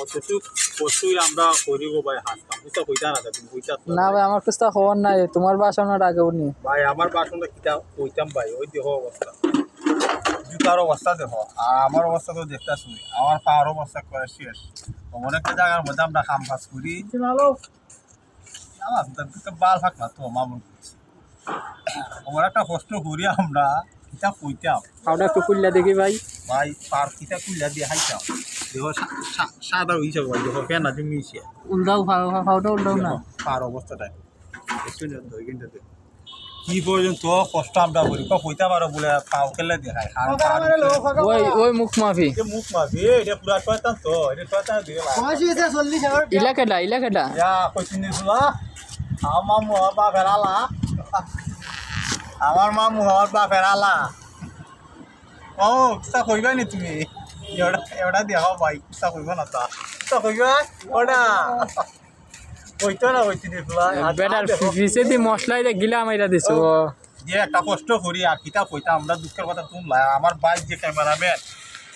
কতই আমরা করিব ভাই হাসতাম বুঝতে কইতা না তুমি কইতা না ভাই আমার কাছে তো খবর নাই তোমার বাসনের আগে উনি ভাই আমার বাসনটা কিতা কইতাম ভাই ওই দেখো অবস্থা জুতার অবস্থা দেখো আর আমার অবস্থা তো দেখতেছ আমার পাওয়ার অবস্থা করে শেষ এমন একটা জায়গার মধ্যে আমরা কাম কাজ করি ভালো আমার বাল ফাঁক না তো মামুন আমার একটা কষ্ট করি আমরা কিতা কইতাম খাওয়াটা একটু খুললা দেখি ভাই ভাই পার কিতা কুইলা দিয়ে হাইতাম দেখো সাদা হইছে ভাই দেখো কেন না জমিছে উল্টাও খাওয়াটা উল্টাও না পার অবস্থাটা একটু ধরে কিন্তু কি পর্যন্ত কষ্ট আমরা করি কইতা পারো বলে পাও খেলে দেখায় ওই মুখ মাফি মুখ মাফি এটা পুরা শয়তান তো এটা শয়তান দিয়ে ইলাকাটা কইছিনি শুলা আমার মুহর বা ফেরালা আমার মা মুহর বা ফেরালা ও কিতা কইবা নি তুমি এওটা দেখাও ভাই কিতা কইবা না তা কিতা কইবা ওটা কইতো না কইছিনি শুলা বেটার ফিসে দি মশলাই দে গিলা মাইরা দিছো যে একটা কষ্ট করি আর কিতা কইতা আমরা দুঃখের কথা শুনলা আমার বাইক যে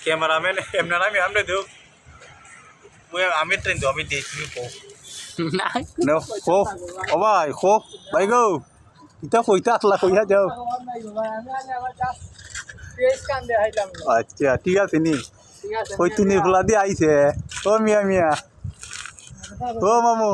ক্যামেরাম্যান এমনি আমি আমরা দেও আমি ট্রেন দেবো আমি দেখি কো ও ভাই কো ভাই গো কিতা কইতা আসলা কইয়া যাও আচ্ছা ঠিক আছে নি কই তুমি ফুলা দিয়ে আইছে ও মিয়া ও মামু